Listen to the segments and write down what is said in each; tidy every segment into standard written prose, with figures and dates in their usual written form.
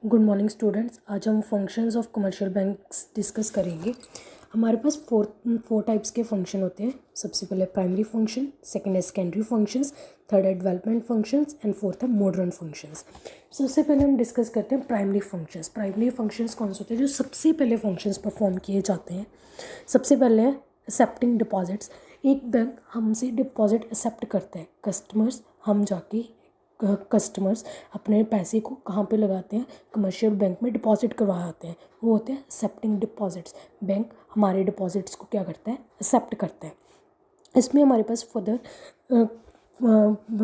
Good morning students. आज हम functions of commercial banks discuss करेंगे। हमारे पास फोर टाइप्स के फंक्शन होते हैं। सबसे पहले प्राइमरी फंक्शन, सेकंड है सेकेंडरी फंक्शंस, थर्ड है डेवलपमेंट फंक्शंस एंड फोर्थ है मॉडर्न फंक्शंस। सबसे पहले हम डिस्कस करते हैं प्राइमरी फंक्शंस। प्राइमरी फंक्शंस कौन से होते हैं? जो सबसे पहले फंक्शंस परफॉर्म किए जाते हैं। सबसे पहले है एक्सेप्टिंग डिपॉजिट्स। एक बैंक हमसे डिपॉजिट एक्सेप्ट करता है। कस्टमर्स अपने पैसे को कहाँ पे लगाते हैं? कमर्शियल बैंक में डिपॉजिट करवाते हैं। वो होते हैं एक्सेप्टिंग डिपॉजिट्स। बैंक हमारे डिपॉजिट्स को क्या करता है? एक्सेप्ट करता है। इसमें हमारे पास फर्दर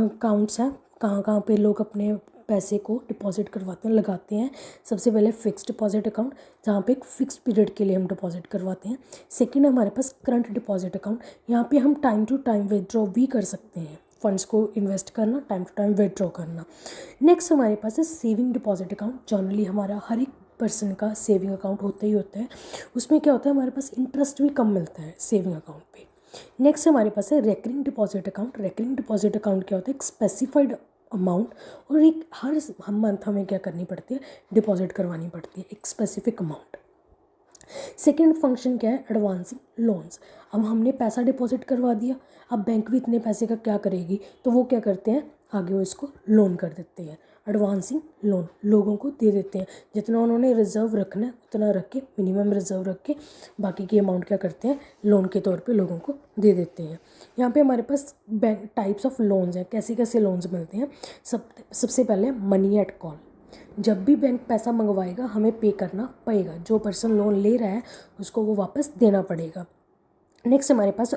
अकाउंट्स हैं, कहाँ कहाँ पे लोग अपने पैसे को डिपॉजिट करवाते हैं, लगाते हैं। सबसे पहले फिक्स्ड डिपॉजिट अकाउंट, जहाँ पे एक फिक्स्ड पीरियड के लिए हम डिपॉजिट करवाते हैं। सेकंड है हमारे पास करंट डिपॉजिट अकाउंट। यहाँ पे हम टाइम टू टाइम विदड्रॉ भी कर सकते हैं। फंड्स को इन्वेस्ट करना, टाइम टू टाइम विदड्रॉ करना। नेक्स्ट हमारे पास है सेविंग डिपॉजिट अकाउंट। जनरली हमारा हर एक पर्सन का सेविंग अकाउंट होता ही होता है। उसमें क्या होता है, हमारे पास इंटरेस्ट भी कम मिलता है सेविंग अकाउंट पे। नेक्स्ट हमारे पास है recurring deposit account. Recurring deposit account क्या होता है? एक स्पेसिफाइड अमाउंट और एक हर मंथ हमें क्या करनी पड़ती है? डिपॉजिट करवानी पड़ती है एक स्पेसिफिक अमाउंट। सेकेंड फंक्शन क्या है? Advancing loans. अब हमने पैसा डिपॉजिट करवा दिया, अब बैंक भी इतने पैसे का क्या करेगी, तो वो क्या करते हैं, आगे वो इसको लोन कर देते हैं। एडवांसिंग लोन लोगों को दे देते हैं। जितना उन्होंने रिजर्व रखना है उतना रख के, मिनिमम रिजर्व रख के, बाकी की अमाउंट क्या करते हैं? लोन के तौर पे लोगों को दे देते हैं। यहाँ पे हमारे पास बैंक टाइप्स ऑफ लोन्स हैं। कैसे कैसे लोन्स मिलते हैं? सबसे पहले मनी एट कॉल। जब भी बैंक पैसा मंगवाएगा हमें पे करना पड़ेगा। जो पर्सन लोन ले रहा है उसको वो वापस देना पड़ेगा। नेक्स्ट हमारे पास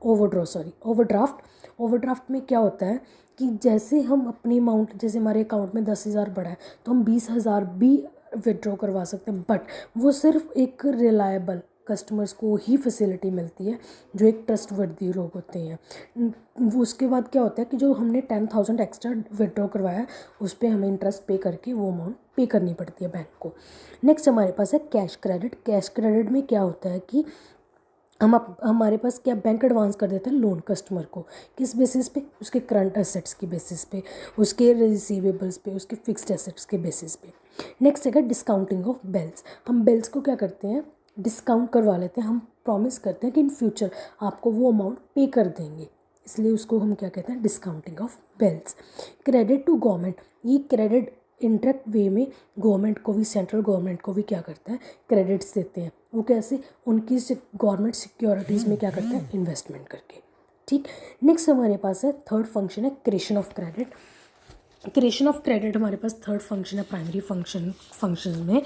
ओवरड्राफ्ट में क्या होता है कि जैसे हम अपनी अमाउंट, जैसे हमारे अकाउंट में 10,000 पड़ा है तो हम 20,000 भी विड्रॉ करवा सकते हैं। बट वो सिर्फ एक रिलायबल कस्टमर्स को ही फैसिलिटी मिलती है, जो एक ट्रस्टवर्दी लोग होते हैं। वो उसके बाद क्या होता है कि जो हमने 10,000 एक्स्ट्रा विड्रॉ करवाया है उस पर हमें इंटरेस्ट पे करके वो अमाउंट पे करनी पड़ती है बैंक को। नेक्स्ट हमारे पास है कैश क्रेडिट। कैश क्रेडिट में क्या होता है कि हमारे पास क्या, बैंक एडवांस कर देता है लोन कस्टमर को। किस बेसिस पे? उसके करंट एसेट्स की बेसिस पे, उसके रिसीवेबल्स पे, उसके फिक्स्ड एसेट्स के बेसिस पे। नेक्स्ट है डिस्काउंटिंग ऑफ बिल्स। हम बिल्स को क्या करते हैं? डिस्काउंट करवा लेते हैं। हम प्रॉमिस करते हैं कि इन फ्यूचर आपको वो अमाउंट पे कर देंगे, इसलिए उसको हम क्या कहते हैं? Discounting of bills. Credit to government. ये क्रेडिट इंटरेक्ट वे में गवर्नमेंट को भी, सेंट्रल गवर्नमेंट को भी क्या करता है? क्रेडिट्स देते हैं। वो कैसे? उनकी गवर्नमेंट सिक्योरिटीज़ में क्या करते हैं? इन्वेस्टमेंट करके। ठीक। नेक्स्ट हमारे पास है थर्ड फंक्शन है creation of credit. Creation of credit हमारे पास थर्ड फंक्शन है प्राइमरी फंक्शन में।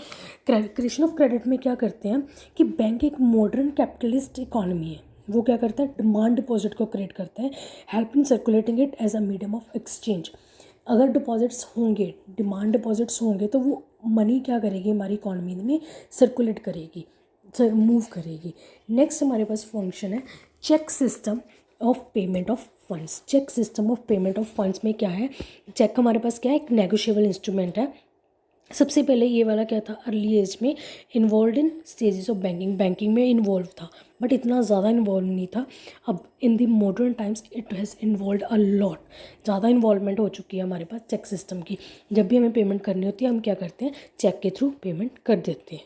क्रिएशन ऑफ क्रेडिट में क्या करते हैं कि बैंक एक मॉडर्न कैपिटलिस्ट इकोनॉमी है। वो क्या करता है? डिमांड डिपॉजिट को क्रिएट करता है, help in circulating it as a medium of exchange. अगर डिपॉजिट्स होंगे, डिमांड डिपॉजिट्स होंगे, तो वो मनी क्या करेगी? हमारी इकोनॉमी में सर्कुलेट करेगी, मूव करेगी। नेक्स्ट हमारे पास फंक्शन है cheque system of payment of funds. Cheque system of payment of funds में क्या है? चेक हमारे पास क्या है? एक नेगोशिएबल इंस्ट्रूमेंट है। सबसे पहले ये वाला क्या था? अर्ली एज में involve in stages of banking में इन्वॉल्व था, बट इतना ज़्यादा इन्वॉल्व नहीं था। अब in the modern times it has involve a lot. ज़्यादा इन्वॉल्वमेंट हो चुकी है हमारे पास चेक सिस्टम की। जब भी हमें पेमेंट करनी होती है हम क्या करते हैं? चेक के थ्रू पेमेंट कर देते हैं।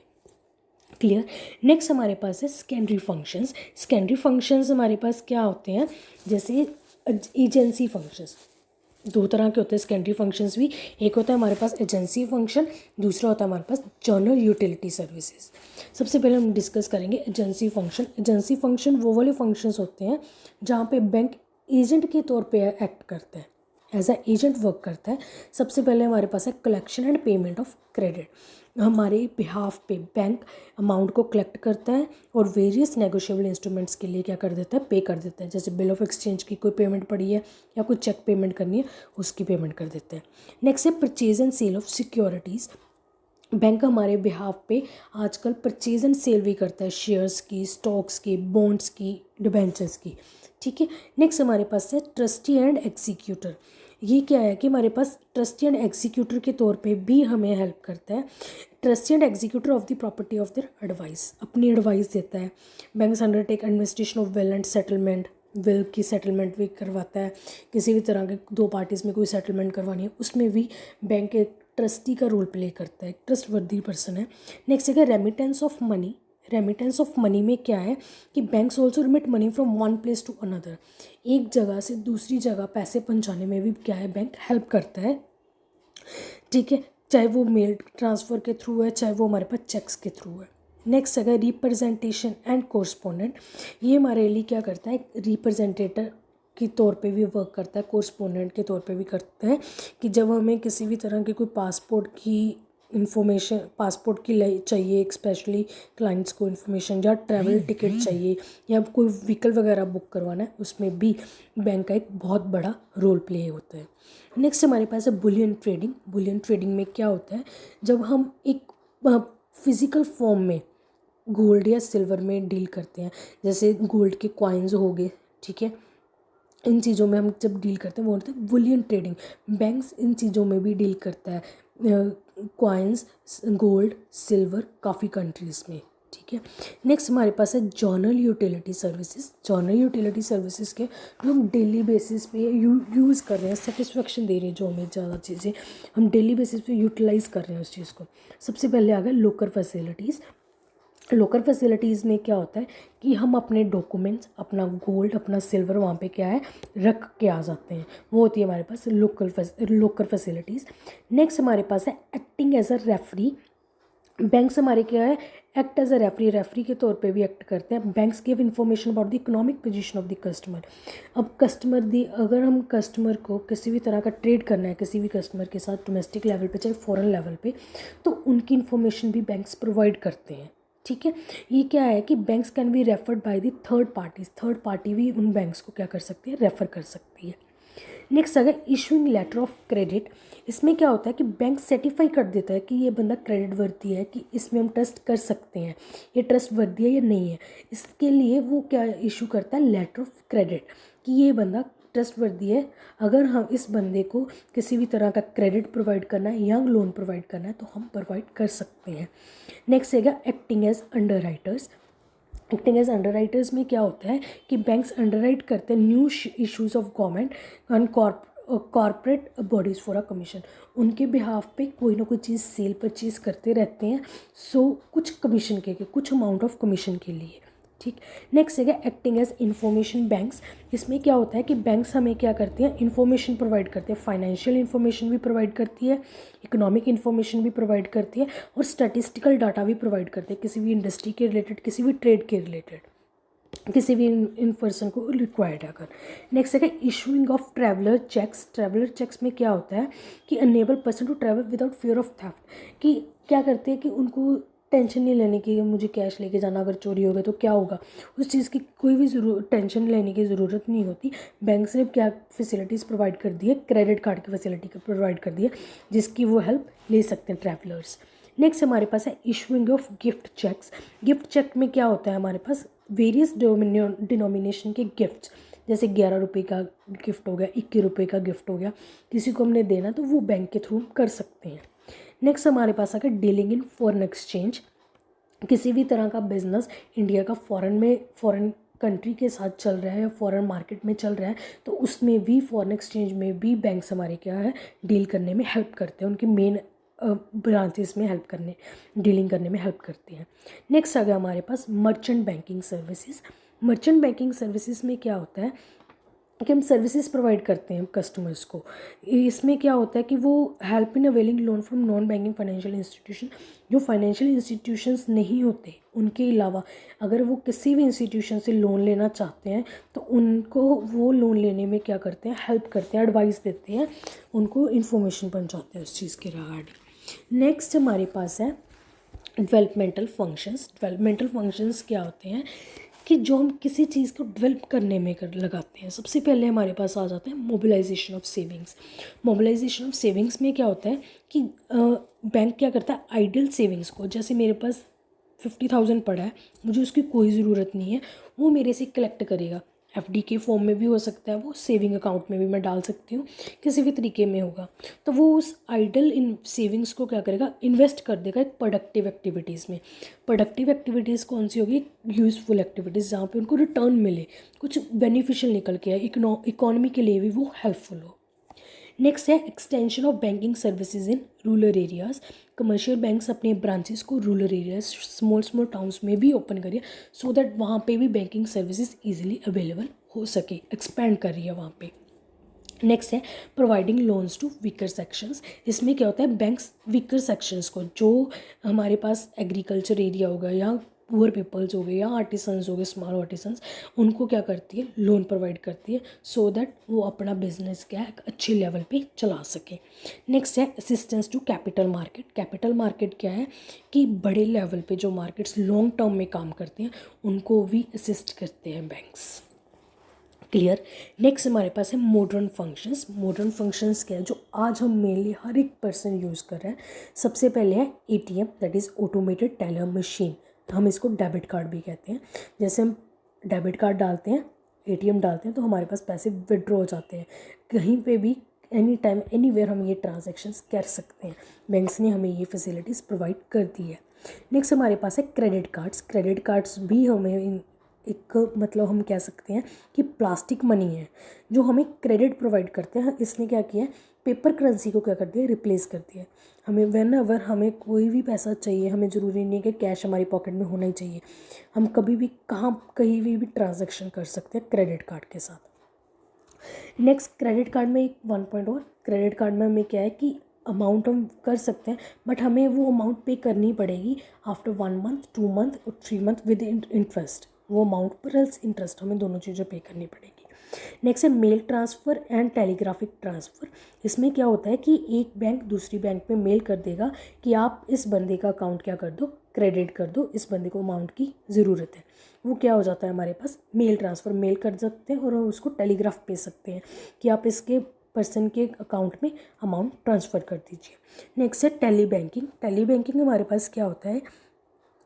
क्लियर। नेक्स्ट हमारे पास है सेकेंडरी फंक्शंस। सेकेंडरी फंक्शंस हमारे पास क्या होते हैं? जैसे एजेंसी फंक्शंस। दो तरह के होते हैं सेकेंडरी फंक्शंस भी। एक होता है हमारे पास एजेंसी फंक्शन, दूसरा होता है हमारे पास जनरल यूटिलिटी सर्विसेज। सबसे पहले हम डिस्कस करेंगे एजेंसी फंक्शन। एजेंसी फंक्शन वो वाले फंक्शंस होते हैं जहाँ पे बैंक एजेंट के तौर पे एक्ट करता है, एज अ एजेंट वर्क करता है। सबसे पहले हमारे पास है collection and payment of credit. हमारे बिहाफ पे बैंक अमाउंट को कलेक्ट करता है और वेरियस नेगोशिएबल इंस्ट्रूमेंट्स के लिए क्या कर देता है? पे कर देता है। जैसे बिल ऑफ एक्सचेंज की कोई पेमेंट पड़ी है या कोई चेक पेमेंट करनी है, उसकी पेमेंट कर देते हैं। नेक्स्ट है purchase and sale of securities. Bank हमारे बिहाफ पे आजकल परचेज एंड सेल भी करता है, शेयर्स की, स्टॉक्स की, बॉन्ड्स की, डिबेंचर्स की। ठीक है। नेक्स्ट हमारे पास है ट्रस्टी एंड एग्जीक्यूटर। ये क्या है कि हमारे पास ट्रस्टी एंड एग्जीक्यूटर के तौर पे भी हमें हेल्प करता है। Trustee and executor of the property of their advice, अपनी एडवाइस देता है। Bank undertake administration of will and settlement, will की सेटलमेंट भी करवाता है। किसी भी तरह के दो पार्टीज़ में कोई सेटलमेंट करवानी है उसमें भी बैंक ट्रस्टी का रोल प्ले करता है, एक ट्रस्टवर्दी पर्सन है। नेक्स्ट है remittance of money. Remittance of money में क्या है कि banks also remit money from one place to another. एक जगह से दूसरी जगह पैसे पहुंचाने में भी क्या है, बैंक हेल्प करता है, ठीक है, चाहे वो मेल ट्रांसफ़र के थ्रू है, चाहे वो हमारे पास चेक्स के थ्रू है। नेक्स्ट अगर रिप्रेजेंटेशन एंड कोरस्पोंडेंट, ये हमारे लिए क्या करता है, रिप्रेजेंटेटर के तौर पे भी वर्क करता है, कोरस्पोंडेंट के तौर पे भी करता है कि जब हमें किसी भी तरह की कोई पासपोर्ट की इन्फॉर्मेशन, पासपोर्ट की चाहिए, स्पेशली क्लाइंट्स को इन्फॉर्मेशन, या ट्रैवल टिकट चाहिए, या कोई व्हीकल वगैरह बुक करवाना है, उसमें भी बैंक का एक बहुत बड़ा रोल प्ले होता है। नेक्स्ट हमारे पास है बुलियन ट्रेडिंग। बुलियन ट्रेडिंग में क्या होता है, जब हम एक फिज़िकल फॉर्म में गोल्ड या सिल्वर में डील करते हैं, जैसे गोल्ड के कॉइन्स हो गए, ठीक है, इन चीज़ों में हम जब डील करते हैं वो होता है बुलियन ट्रेडिंग। बैंक्स इन चीज़ों में भी डील करता है, कॉइन्स, गोल्ड, सिल्वर, काफ़ी कंट्रीज़ में, ठीक है। नेक्स्ट हमारे पास है journal utility services. Journal utility services के जो हम डेली बेसिस पे यूज़ कर रहे हैं, सेटिस्फेक्शन दे रहे हैं, जो हमें ज़्यादा चीज़ें हम डेली बेसिस पे यूटिलाइज़ कर रहे हैं उस चीज़ को। सबसे पहले आ गया लोकर फैसिलिटीज़। लोकर फैसिलिटीज़ में क्या होता है कि हम अपने डॉक्यूमेंट्स, अपना गोल्ड, अपना सिल्वर वहाँ पे क्या है रख के आ जाते हैं, वो होती है हमारे पास लोकर फैसिलिटीज़। नेक्स्ट हमारे पास है acting as a referee. Banks हमारे क्या है, act as a referee, referee के तौर पे भी एक्ट करते हैं। Banks give information about the economic position of the customer. अब अगर हम कस्टमर को किसी भी तरह का ट्रेड करना है किसी भी कस्टमर के साथ, डोमेस्टिक लेवल पे चाहे फॉरेन लेवल पे, तो उनकी इन्फॉर्मेशन भी बैंक्स प्रोवाइड करते हैं, ठीक है। ये क्या है कि banks can be referred by the third parties. Third party भी उन बैंक्स को क्या कर सकती है, रेफ़र कर सकती है। नेक्स्ट अगर इशूइंग लेटर ऑफ क्रेडिट, इसमें क्या होता है कि बैंक सर्टिफाई कर देता है कि ये बंदा क्रेडिट वर्दी है, कि इसमें हम ट्रस्ट कर सकते हैं, ये ट्रस्ट वर्दी है या नहीं है। इसके लिए वो क्या इशू करता है, लेटर ऑफ क्रेडिट, कि ये बंदा ट्रस्ट वर्दी है। अगर हम इस बंदे को किसी भी तरह का क्रेडिट प्रोवाइड करना है या लोन प्रोवाइड करना है तो हम प्रोवाइड कर सकते हैं। नेक्स्ट है acting as underwriters. Acting as underwriters में क्या होता है कि बैंक्स अंडर राइट करते हैं new issues of government and corporate bodies for a commission. उनके बिहाफ पे कोई ना कोई चीज़ सेल परचेज करते रहते हैं, सो कुछ कमीशन के कुछ अमाउंट ऑफ कमीशन के लिए, ठीक। नेक्स्ट है एक्टिंग एज इंफॉर्मेशन बैंक्स। इसमें क्या होता है कि बैंक्स हमें क्या करते हैं, इंफॉर्मेशन प्रोवाइड करते हैं, फाइनेंशियल इंफॉर्मेशन भी प्रोवाइड करती है, इकोनॉमिक इंफॉर्मेशन भी प्रोवाइड करती है, और स्टैटिस्टिकल डाटा भी प्रोवाइड करते हैं किसी भी इंडस्ट्री के रिलेटेड, किसी भी ट्रेड के रिलेटेड, किसी भी इन पर्सन को रिक्वायर्ड है अगर। नेक्स्ट है issuing of traveller cheques. Traveller cheques में क्या होता है कि enable person to travel without fear of theft, कि क्या करते हैं कि उनको टेंशन नहीं लेने की, मुझे कैश लेके जाना, अगर चोरी हो गया तो क्या होगा, उस चीज़ की कोई भी टेंशन लेने की ज़रूरत नहीं होती। बैंक से क्या फैसिलिटीज़ प्रोवाइड कर दी है, क्रेडिट कार्ड की फैसिलिटी प्रोवाइड कर दी है, जिसकी वो हेल्प ले सकते हैं ट्रैवलर्स। नेक्स्ट हमारे पास है issuing of gift cheques. Gift cheque में क्या होता है हमारे पास, वेरियस डिनोमिनेशन के गिफ्ट्स, जैसे 11 रुपये का गिफ्ट हो गया, 21 रुपये का गिफ्ट हो गया, किसी को हमने देना तो वो बैंक के थ्रू कर सकते हैं। नेक्स्ट हमारे पास आकर डीलिंग इन फॉरेन एक्सचेंज। किसी भी तरह का बिजनेस इंडिया का फॉरेन कंट्री के साथ चल रहा है या फॉरेन मार्केट में चल रहा है, तो उसमें भी फॉरेन एक्सचेंज में भी बैंक्स हमारे क्या है डील करने में हेल्प करते हैं, उनकी मेन ब्रांचेस में हेल्प करने, डीलिंग करने में हेल्प करती हैं। नेक्स्ट आ गया हमारे पास merchant banking services. Merchant banking services में क्या होता है कि हम सर्विसेज प्रोवाइड करते हैं कस्टमर्स को। इसमें क्या होता है कि वो help in availing loan from non banking financial institution, जो फाइनेंशियल इंस्टीट्यूशंस नहीं होते उनके अलावा अगर वो किसी भी इंस्टीट्यूशन से लोन लेना चाहते हैं तो उनको वो लोन लेने में क्या करते हैं, हेल्प करते हैं, एडवाइस देते हैं, उनको इन्फॉर्मेशन पहुँचाते हैं उस चीज़ के रिगार्डिंग। नेक्स्ट हमारे पास है डेवलपमेंटल फंक्शंस। डेवलपमेंटल फंक्शंस क्या होते हैं कि जो हम किसी चीज़ को डेवलप करने में लगाते हैं। सबसे पहले हमारे पास आ जाते हैं mobilisation of savings. Mobilisation of savings में क्या होता है कि बैंक क्या करता है, आइडल सेविंग्स को, जैसे मेरे पास 50,000 पड़ा है, मुझे उसकी कोई ज़रूरत नहीं है, वो मेरे से कलेक्ट करेगा। एफडी के फॉर्म में भी हो सकता है, वो सेविंग अकाउंट में भी मैं डाल सकती हूँ, किसी भी तरीके में होगा, तो वो उस आइडल इन सेविंग्स को क्या करेगा, इन्वेस्ट कर देगा एक प्रोडक्टिव एक्टिविटीज़ में। प्रोडक्टिव एक्टिविटीज़ कौन सी होगी, यूज़फुल एक्टिविटीज़, जहाँ पे उनको रिटर्न मिले, कुछ बेनिफिशियल निकल के आए, इकोनॉमी के लिए भी वो हेल्पफुल हो। नेक्स्ट है extension of banking services in rural areas. Commercial banks अपने ब्रांचेस को रूरल एरियाज स्मॉल टाउन्स में भी ओपन करिए सो दैट वहाँ पे भी बैंकिंग सर्विसेज ईजिली अवेलेबल हो सके, एक्सपैंड कर रही है वहाँ पे। नेक्स्ट है providing loans to weaker sections. इसमें क्या होता है, बैंक्स वीकर सेक्शंस को, जो हमारे पास एग्रीकल्चर एरिया होगा या पुअर पीपल्स हो गए या आर्टिसंस हो गए, स्मॉल आर्टिसंस, उनको क्या करती है, लोन प्रोवाइड करती है सो दैट वो अपना बिजनेस क्या है एक अच्छे लेवल पे चला सके। नेक्स्ट है assistance to capital market. Capital market क्या है कि बड़े लेवल पे जो मार्केट्स लॉन्ग टर्म में काम करते हैं उनको भी असिस्ट करते हैं बैंक्स। क्लियर। नेक्स्ट हमारे पास है मॉडर्न फंक्शंस। मॉडर्न फंक्शंस क्या है जो आज हम मेनली हर एक पर्सन यूज़ कर रहे हैं। सबसे पहले है ATM, that is automated teller machine. हम इसको डेबिट कार्ड भी कहते हैं। जैसे हम डेबिट कार्ड डालते हैं, एटीएम डालते हैं तो हमारे पास पैसे विड्रॉ हो जाते हैं। कहीं पे भी एनी टाइम एनीवेयर हम ये ट्रांजैक्शंस कर सकते हैं। बैंक्स ने हमें ये फैसिलिटीज़ प्रोवाइड कर दी है। नेक्स्ट हमारे पास है क्रेडिट कार्ड्स। क्रेडिट कार्ड्स भी हमें एक मतलब हम कह सकते हैं कि प्लास्टिक मनी है जो हमें क्रेडिट प्रोवाइड करते हैं। इसने क्या किया है, पेपर करेंसी को क्या कर दिया, रिप्लेस कर दिया। हमें व्हेन एवर हमें कोई भी पैसा चाहिए, हमें ज़रूरी नहीं है कि कैश हमारी पॉकेट में होना ही चाहिए, हम कभी भी कहीं भी ट्रांजैक्शन कर सकते हैं क्रेडिट कार्ड के साथ। नेक्स्ट क्रेडिट कार्ड में एक 1 पॉइंट और, क्रेडिट कार्ड में हमें क्या है कि अमाउंट हम कर सकते हैं बट हमें वो अमाउंट पे करनी पड़ेगी आफ्टर 1 मंथ, 2 मंथ और 3 मंथ विद इंटरेस्ट। वो अमाउंट प्लस इंटरेस्ट हमें दोनों चीज़ें पे करनी पड़ेगी। नेक्स्ट है mail transfer and telegraphic transfer. इसमें क्या होता है कि एक बैंक दूसरी बैंक में मेल कर देगा कि आप इस बंदे का अकाउंट क्या कर दो, क्रेडिट कर दो, इस बंदे को अमाउंट की ज़रूरत है। वो क्या हो जाता है हमारे पास मेल ट्रांसफ़र, मेल कर सकते हैं और हम उसको टेलीग्राफ भेज सकते हैं कि आप इसके पर्सन के अकाउंट में अमाउंट ट्रांसफ़र कर दीजिए। नेक्स्ट है टेली बैंकिंग। टेली बैंकिंग हमारे पास क्या होता है,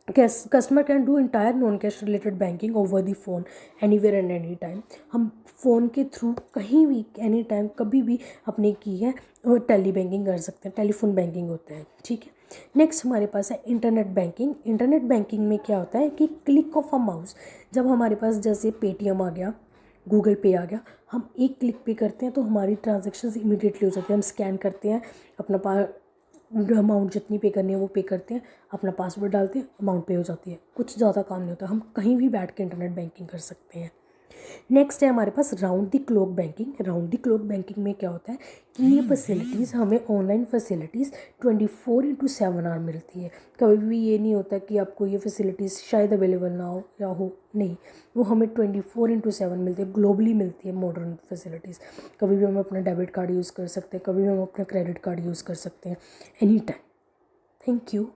customer can do entire non cash related banking over the phone anywhere and any time. हम फ़ोन के थ्रू कहीं भी एनी टाइम कभी भी अपने की है और टेली बैंकिंग कर सकते हैं, टेलीफोन बैंकिंग होता है, ठीक है। नेक्स्ट हमारे पास है इंटरनेट बैंकिंग। इंटरनेट बैंकिंग में क्या होता है कि क्लिक ऑफ अ माउस, जब हमारे पास जैसे पेटीएम आ गया, गूगल पे आ गया, हम एक क्लिक पे करते हैं तो हमारी ट्रांजेक्शन इमीडिएटली हो जाती है। हम स्कैन करते हैं, अपना अमाउंट जितनी पे करनी है वो पे करते हैं, अपना पासवर्ड डालते हैं, अमाउंट पे हो जाती है। कुछ ज़्यादा काम नहीं होता, हम कहीं भी बैठ के इंटरनेट बैंकिंग कर सकते हैं। नेक्स्ट है हमारे पास round the clock banking. Round the clock banking में क्या होता है कि ये फैसिलिटीज़ हमें ऑनलाइन फैसिलिटीज़ 24/7 मिलती है। कभी भी ये नहीं होता कि आपको ये फैसिलिटीज़ शायद अवेलेबल ना हो या हो, नहीं, वो हमें 24/7 मिलती है, ग्लोबली मिलती है मॉडर्न फैसिलिटीज़। कभी भी हम अपना डेबिट कार्ड यूज़ कर सकते हैं, कभी भी हम अपना क्रेडिट कार्ड यूज़ कर सकते हैं, एनी टाइम। Thank you.